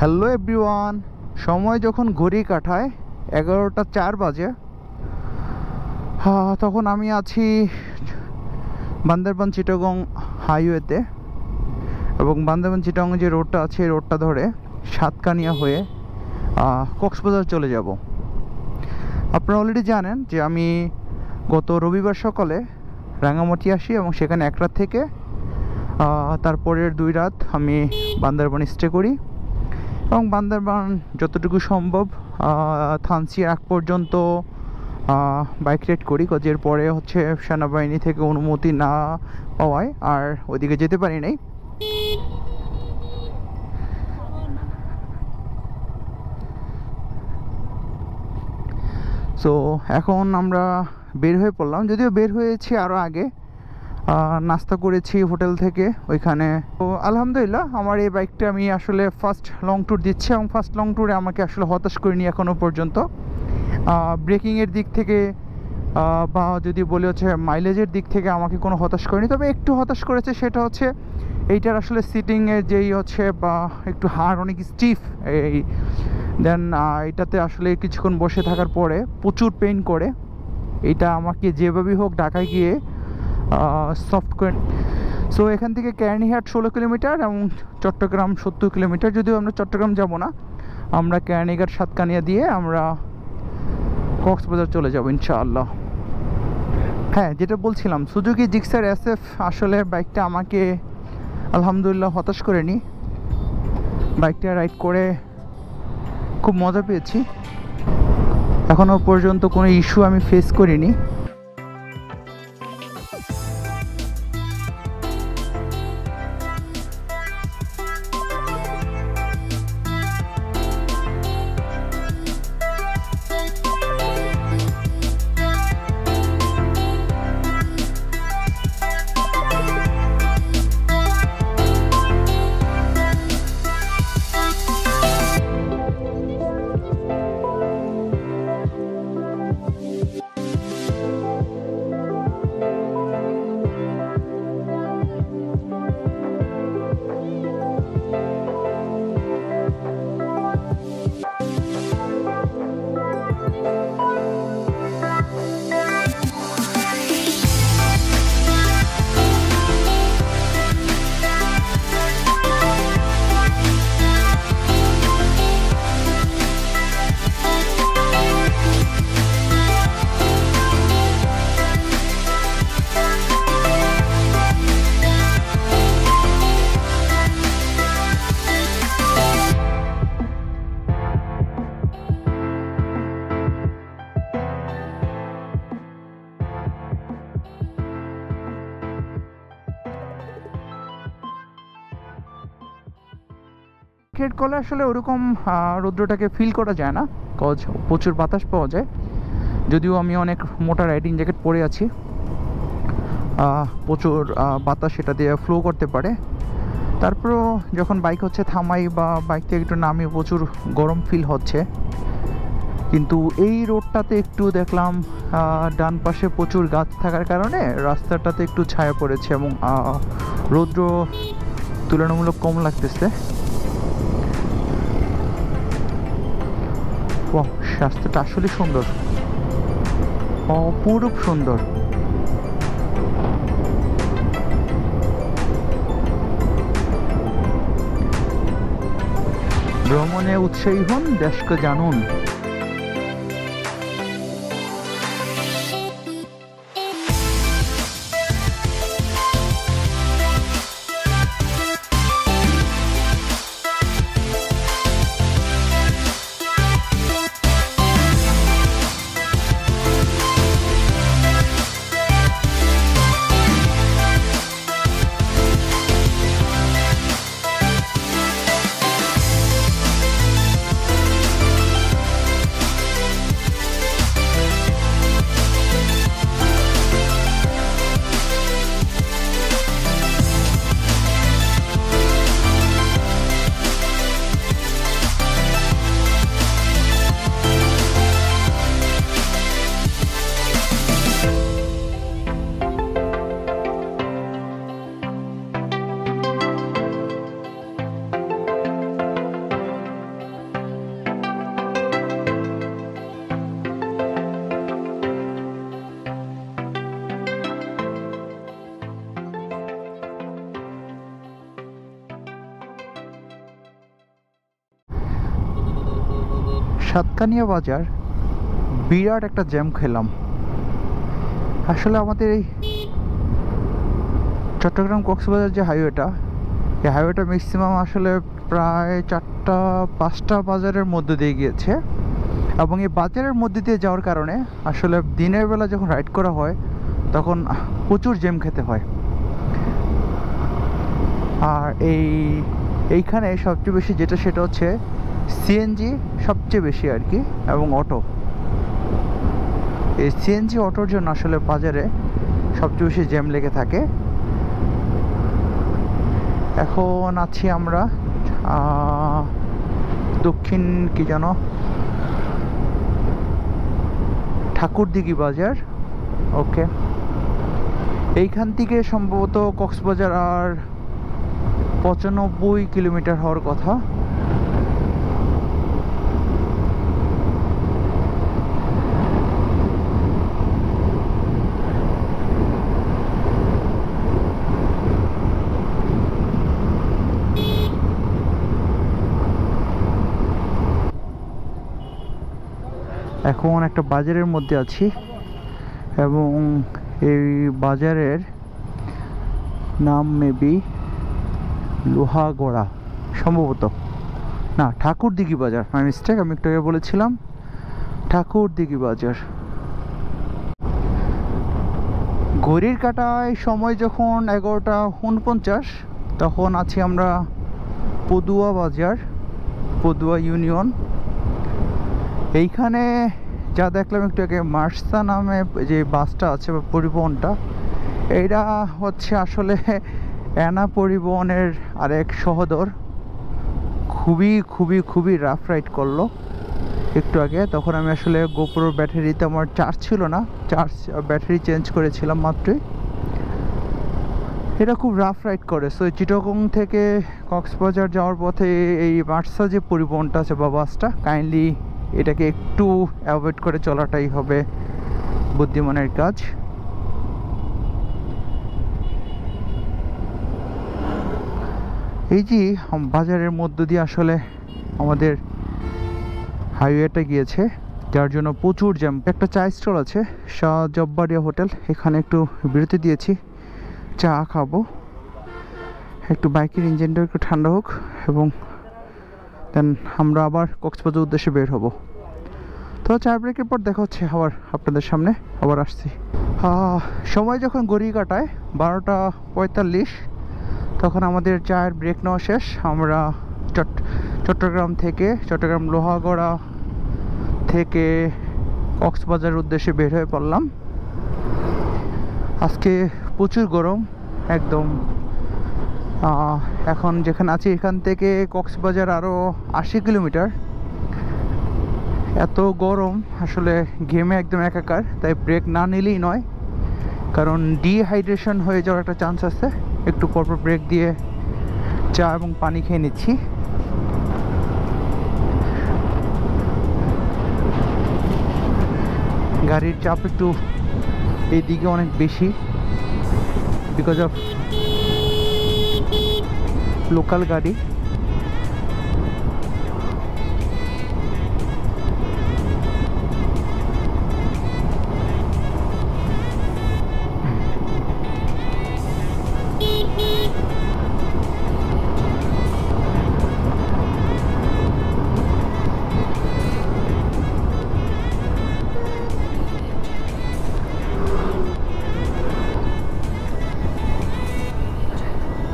Hello everyone, সময় যখন ঘড়ি কাটায় 11টা 4 বাজে, তখন আমি আছি বান্দরবান চিটাগং হাইওয়েতে। এবং বান্দরবান চিটাগং যে রোডটা আছে এই রোডটা ধরে সাতকানিয়া হয়ে কক্সবাজার চলে যাব। আপনারা অলরেডি জানেন যে আমি গত রবিবার সকালে রাঙামাটি আসি এবং সেখানে 1 রাত থেকে তারপরের 2 রাত আমি বান্দরবান স্টে করি এবং বান্দরবান যতটুকু সম্ভব থানচি আগ পর্যন্ত বাইক রাইড করি। এর পরে হচ্ছে সেনাবাহিনী থেকে অনুমতি না পাওয়ায় আর ওইদিকে যেতে পারি নাই। সো এখন আমরা বের হয়ে পড়লাম, যদিও বের হয়েছি আরও আগে। নাস্তা করেছি হোটেল থেকে ওইখানে। তো আলহামদুলিল্লাহ আমার এই বাইকটা আমি আসলে ফার্স্ট লং ট্যুর দিচ্ছি এবং ফার্স্ট লং ট্যুরে আমাকে আসলে হতাশ করিনি এখনও পর্যন্ত। ব্রেকিংয়ের দিক থেকে বা যদি বলি হচ্ছে মাইলেজের দিক থেকে আমাকে কোনো হতাশ করেনি। তবে একটু হতাশ করেছে, সেটা হচ্ছে এইটার আসলে সিটিংয়ের যেই হচ্ছে বা একটু হাড় অনেক স্টিফ। এই দেন এটাতে আসলে কিছুক্ষণ বসে থাকার পরে প্রচুর পেইন করে। এইটা আমাকে যেভাবেই হোক ঢাকায় গিয়ে সফট করে। সো এখান থেকে কেরানীহাট 16 কিলোমিটার এবং চট্টগ্রাম 70 কিলোমিটার। যদিও আমরা চট্টগ্রাম যাব না, আমরা কেরানীঘাট সাতকানিয়া দিয়ে আমরা কক্সবাজার চলে যাব ইনশাআল্লাহ। হ্যাঁ, যেটা বলছিলাম, সুজুকি জিক্সার SF আসলে বাইকটা আমাকে আলহামদুলিল্লাহ হতাশ করেনি। বাইকটা রাইড করে খুব মজা পেয়েছি। এখনও পর্যন্ত কোনো ইস্যু আমি ফেস করিনি। হেড কলে আসলে ওরকম রৌদ্রটাকে ফিল করা যায় না, কজ প্রচুর বাতাস পাওয়া যায়। যদিও আমি অনেক মোটা রাইডিং জ্যাকেট পরে আছি, প্রচুর বাতাস সেটা দিয়ে ফ্লো করতে পারে। তারপরও যখন বাইক হচ্ছে থামাই বা বাইক থেকে একটু নামি প্রচুর গরম ফিল হচ্ছে। কিন্তু এই রোডটাতে একটু দেখলাম ডান পাশে প্রচুর গাছ থাকার কারণে রাস্তাটাতে একটু ছায়া পড়েছে এবং রৌদ্র তুলনামূলক কম লাগতেছে। রাস্তাটা আসলে সুন্দর, অপরূপ সুন্দর। ভ্রমণে উৎসাহী হন, দেশকে জানুন। সাতকানিয়া বাজার বিরাট একটা জ্যাম খেলাম। আসলে আমাদের এই চট্টগ্রাম কক্সবাজার যে হাইওয়েটা, এই হাইওয়েটা ম্যাক্সিমাম আসলে প্রায় 4টা 5টা বাজারের মধ্যে দিয়ে গিয়েছে, এবং এই বাজারের মধ্যে দিয়ে যাওয়ার কারণে আসলে দিনের বেলা যখন রাইড করা হয় তখন প্রচুর জ্যাম খেতে হয়। আর এইখানে সবচেয়ে বেশি যেটা সেটা হচ্ছে সিএনজি সবচেয়ে বেশি আর কি, এবং অটো। এই সিএনজি অটোর জন্য আসলে বাজারে সবচেয়ে বেশি জ্যাম লেগে থাকে। এখন আছি আমরা দক্ষিণ কি যেন ঠাকুরদিঘি বাজার। ওকে, এইখান থেকে সম্ভবত কক্সবাজার আর 95 কিলোমিটার হওয়ার কথা। এখন একটা বাজারের মধ্যে আছি, এবং এই বাজারের নাম মেবি লোহাগড়া সম্ভবত, না ঠাকুরদিঘি বাজার। আমি মিস্টেক, আমি একটু আগে বলেছিলাম ঠাকুরদিঘি বাজার। ঘড়ির কাঁটায় সময় যখন 11টা 49, তখন আছি আমরা পদুয়া বাজার, পদুয়া ইউনিয়ন। এইখানে যা দেখলাম একটু আগে, মার্সা নামে যে বাসটা আছে বা পরিবহনটা, এইটা হচ্ছে আসলে অ্যানা পরিবহনের আরেক সহোদর। খুবই খুবই খুবই রাফ রাইড করলো একটু আগে। তখন আমি আসলে গোপ্রোর ব্যাটারিতে আমার চার্জ ছিল না, ব্যাটারি চেঞ্জ করেছিলাম মাত্রই। এটা খুব রাফ রাইড করে। সো চিটাগং থেকে কক্সবাজার যাওয়ার পথে এই মার্সা যে পরিবহনটা আছে বা বাসটা, কাইন্ডলি এটাকে একটু অ্যাভয়েড করে চলাটাই হবে বুদ্ধিমানের কাজ। এই যে বাজারের মধ্য দিয়ে আসলে আমাদের হাইওয়েটা গিয়েছে, যার জন্য প্রচুর জ্যাম। একটা চা স্টল আছে, শাহ জব্বারিয়া হোটেল, এখানে একটু বিরতি দিয়েছি, চা খাবো, একটু বাইকের ইঞ্জিনটা একটু ঠান্ডা হোক, এবং দেন আমরা আবার কক্সবাজার উদ্দেশ্যে বের হব। তো চা ব্রেকের পর দেখা হচ্ছে আবার আপনাদের সামনে, আবার আসছি। সময় যখন ঘড়ি কাটায় 12টা 45, তখন আমাদের চায়ের ব্রেক নেওয়া শেষ। আমরা চট্টগ্রাম থেকে, চট্টগ্রাম লোহাগড়া থেকে কক্সবাজার উদ্দেশ্যে বের হয়ে পড়লাম। আজকে প্রচুর গরম একদম। এখন যেখানে আছি এখান থেকে কক্সবাজার আরও 80 কিলোমিটার। এত গরম আসলে ঘেমে একদম একাকার, তাই ব্রেক না নিলেই নয়, কারণ ডিহাইড্রেশন হয়ে যাওয়ার একটা চান্স আছে। একটু পরপর ব্রেক দিয়ে চা এবং পানি খেয়ে নিচ্ছি। গাড়ির চাপ একটু এইদিকে অনেক বেশি, বিকজ অফ লোকাল গাড়ি।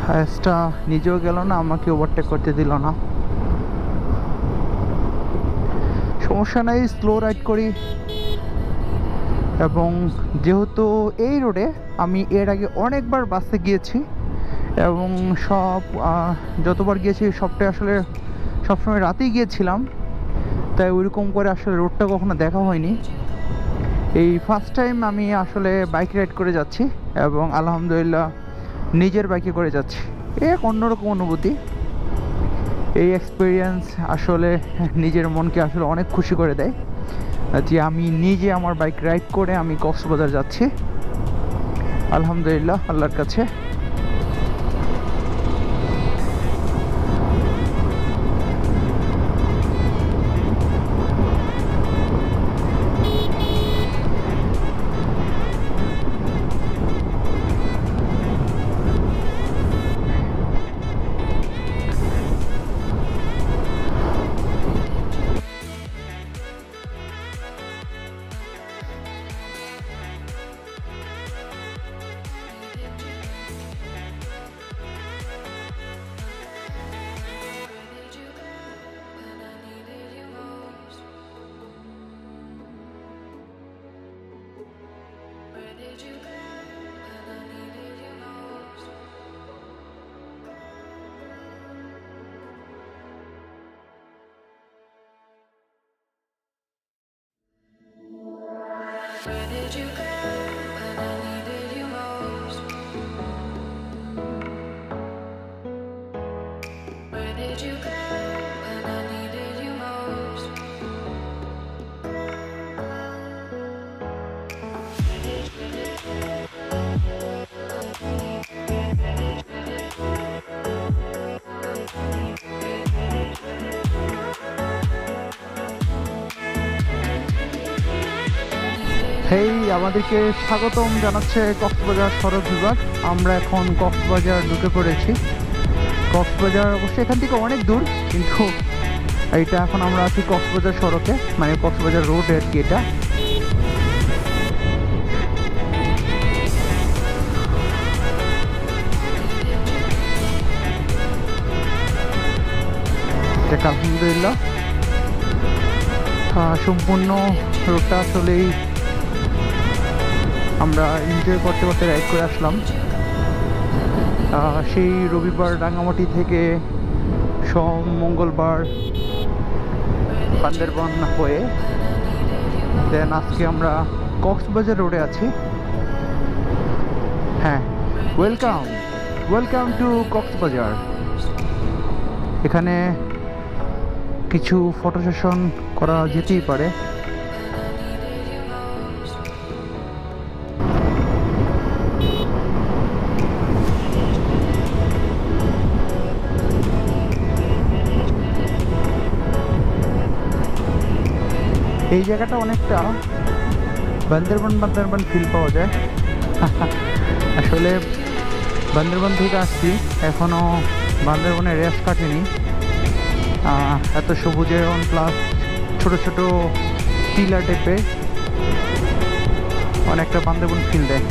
হায়েস্টটা নিজেও গেল না, আমাকে ওভারটেক করতে দিল না। সমস্যা নাই, স্লো রাইড করি। এবং যেহেতু এই রোডে আমি এর আগে অনেকবার বাসে গিয়েছি, এবং যতবার গিয়েছি সবটাই আসলে সবসময় রাতেই গিয়েছিলাম, তাই ওইরকম করে আসলে রোডটা কখনো দেখা হয়নি। এই ফার্স্ট টাইম আমি আসলে বাইক রাইড করে যাচ্ছি, এবং আলহামদুলিল্লাহ নিজের বাইকে করে যাচ্ছি। এক অন্যরকম অনুভূতি। এই এক্সপিরিয়েন্স আসলে নিজের মনকে আসলে অনেক খুশি করে দেয় যে আমি নিজে আমার বাইক রাইড করে আমি কক্সবাজার যাচ্ছি। আলহামদুলিল্লাহ আল্লাহর কাছে। হেই, আমাদেরকে স্বাগতম জানাচ্ছে কক্সবাজার সড়ক বিভাগ। আমরা এখন কক্সবাজার ঢুকে পড়েছি। কক্সবাজার অবশ্যই এখান থেকে অনেক দূর, কিন্তু এইটা এখন আমরা আছি কক্সবাজার সড়কে, মানে কক্সবাজার রোড আর কি। এটা আলহামদুলিল্লাহ সম্পূর্ণ রোডটা আসলেই আমরা এনজয় করতে করতে রাইড করে আসলাম। সেই রবিবার রাঙামাটি থেকে মঙ্গলবার বান্দরবান হয়ে দেন আজকে আমরা কক্সবাজার রোডে আছি। হ্যাঁ, ওয়েলকাম টু কক্সবাজার। এখানে কিছু ফটো সেশন করা যেতেই পারে। এই জায়গাটা অনেকটা বান্দরবান ফিল পাওয়া যায়। আসলে বান্দরবান থেকে আসছি, এখনও বান্দরবানের রেস কাটেনি। এত সবুজায়ন প্লাস ছোট ছোট টিলা টাইপে অনেকটা বান্দরবান ফিল দেয়।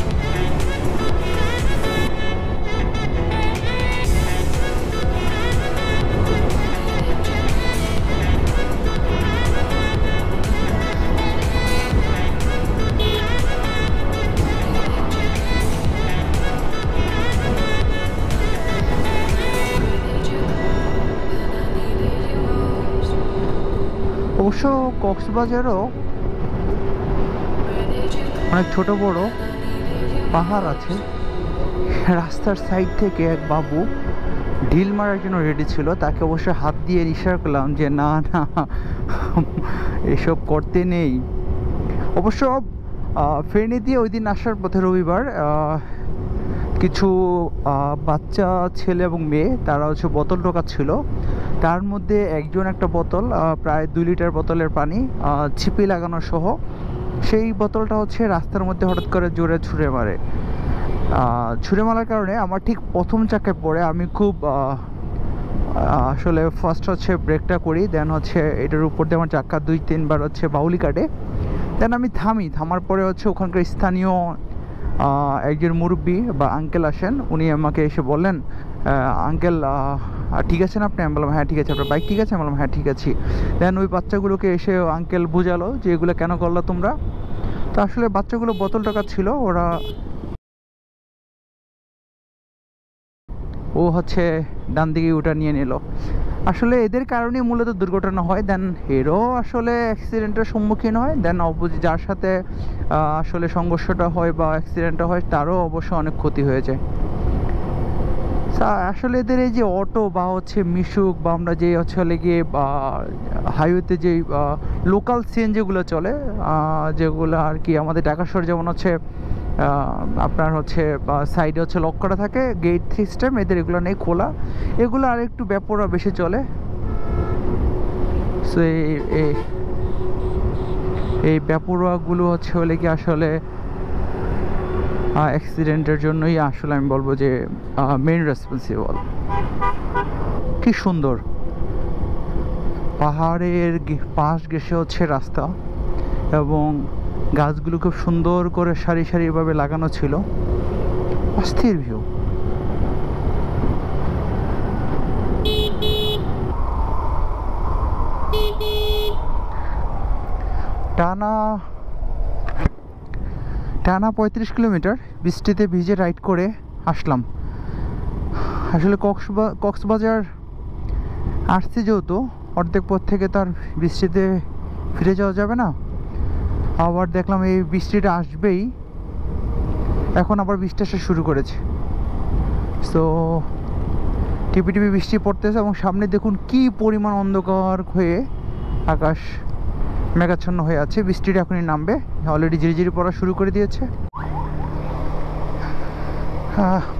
অবশ্য কক্সবাজারও অনেক ছোট বড় পাহাড় আছে। রাস্তার সাইড থেকে এক বাবু ঢিল মারার জন্য রেডি ছিল, তাকে অবশ্য হাত দিয়ে ইশারা করলাম যে না না, এসব করতে নেই। অবশ্য ফেনী দিয়ে ওই দিন আসার পথে রবিবার কিছু বাচ্চা ছেলে এবং মেয়ে তারা হচ্ছে বোতল ঢোকাচ্ছিল। তার মধ্যে একজন একটা বোতল, প্রায় 2 লিটার বোতলের পানি ছিপি লাগানো সহ, সেই বোতলটা হচ্ছে রাস্তার মধ্যে হঠাৎ করে জোরে ছুঁড়ে মারার কারণে আমার ঠিক প্রথম চাকায় পড়ে আমি খুব আসলে ফার্স্ট হচ্ছে ব্রেকটা করি, দেন হচ্ছে এটার উপর দিয়ে আমার চাক্কা 2-3 বার হচ্ছে বাউলি কাটে। দেন আমি থামার পরে হচ্ছে ওখানকার স্থানীয় একজন মুরব্বী বা আঙ্কেল আসেন। উনি আমাকে এসে বললেন, আঙ্কেল ঠিক আছেন আপনি? আমি বললাম হ্যাঁ ঠিক আছে। আপনার বাইক ঠিক আছে? আমি বললাম হ্যাঁ ঠিক আছে। দেন ওই বাচ্চাগুলোকে এসে আঙ্কেল বুঝালো যে এগুলো কেন করলো তোমরা। তো আসলে বাচ্চাগুলো বোতল ছিল, ও হচ্ছে ডান দিকে ওটা নিয়ে নিল। আসলে এদের কারণেই মূলত দুর্ঘটনা হয়। দেন এরও আসলে অ্যাক্সিডেন্টের সম্মুখীন হয়। দেন যার সাথে আসলে সংঘর্ষটা হয় বা অ্যাক্সিডেন্টটা হয় তারও অবশ্য অনেক ক্ষতি হয়ে যায়। আসলে এদের এই যে অটো বা হচ্ছে মিশুক বা আমরা যে হচ্ছে গিয়ে হাইওয়েতে যে লোকাল সিএনজিগুলো চলে, যেগুলো আর কি আমাদের ঢাকা শহরে যেমন হচ্ছে আপনার হচ্ছে সাইডে হচ্ছে লক করা থাকে, গেট সিস্টেম, এদের এগুলো নেই খোলা। এগুলো আর একটু ব্যাপরা বেশি চলে। সো এই ব্যাপরাগুলো হচ্ছে কি আসলে অ্যাক্সিডেন্টের জন্যই আসলে আমি বলবো যে মেইন রেসপন্সিবল। কি সুন্দর পাহাড়ের পাশ ঘেঁষে হচ্ছে রাস্তা, এবং গাছগুলো খুব সুন্দর করে সারিভাবে লাগানো ছিল। অস্থির ভিউ। টানা 35 কিলোমিটার বৃষ্টিতে ভিজে রাইড করে আসলাম। আসলে কক্সবাজার আসছি যেহেতু, অর্ধেক পথ থেকে তার বৃষ্টিতে ফিরে যাওয়া যাবে না। আবার দেখলাম এই বৃষ্টিটা আসবেই, এখন আবার বৃষ্টি আসা শুরু করেছে। সো টিপি টিপি বৃষ্টি পড়তেছে এবং সামনে দেখুন কি পরিমাণ অন্ধকার হয়ে আকাশ মেঘাচ্ছন্ন হয়ে আছে। বৃষ্টিটা এখনই নামবে, অলরেডি ঝিরিঝিরি পড়া শুরু করে দিয়েছে।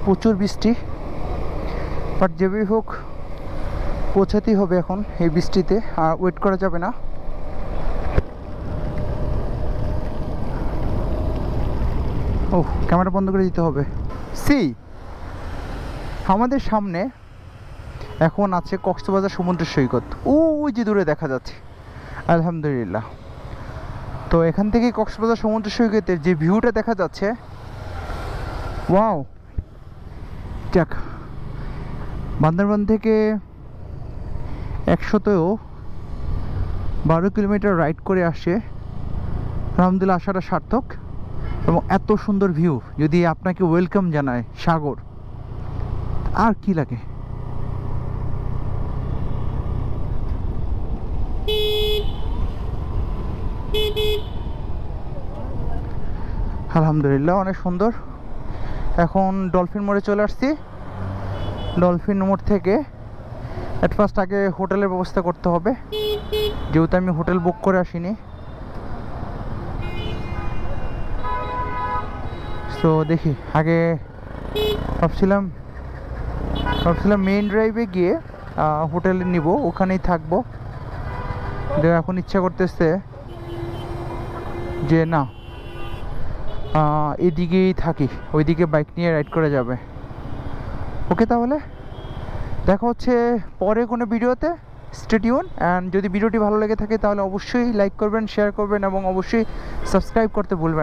প্রচুর বৃষ্টি, বাট যেভাবেই হোক পৌঁছাতেই হবে এখন এই বৃষ্টিতে, আর ওয়েট করা যাবে না। ও ক্যামেরা বন্ধ করে দিতে হবে। আমাদের সামনে এখন আছে কক্সবাজার সমুদ্র সৈকত, ওই যে দূরে দেখা যাচ্ছে। আলহামদুলিল্লাহ, তো এখান থেকে কক্সবাজার সমুদ্র সৈকতের যে ভিউটা দেখা যাচ্ছে, ওয়াও। যাক, বান্দরবান থেকে 112 কিলোমিটার রাইড করে আসে, আলহামদুলিল্লাহ আসাটা সার্থক। এবং এত সুন্দর ভিউ যদি আপনাকে ওয়েলকাম জানায় সাগর, আর কি লাগে। আলহামদুলিল্লাহ অনেক সুন্দর। এখন ডলফিন মোড়ে চলে আসছি। ডলফিন মোড় থেকে অ্যাট ফার্স্ট আগে হোটেলের ব্যবস্থা করতে হবে, যেহেতু আমি হোটেল বুক করে আসিনি। তো দেখি, আগে ভাবছিলাম মেইন ড্রাইভে গিয়ে হোটেলে নিব, ওখানেই থাকবো। এখন ইচ্ছা করতেছে যে না, এদিকেই থাকি, ওইদিকে বাইক নিয়ে রাইড করে যাবে। ওকে, তাহলে দেখা হচ্ছে পরে কোনো ভিডিওতে। Stay tune. অ্যান্ড যদি ভিডিওটি ভালো লেগে থাকে তাহলে অবশ্যই লাইক করবেন, শেয়ার করবেন এবং অবশ্যই সাবস্ক্রাইব করতে ভুলবেন না।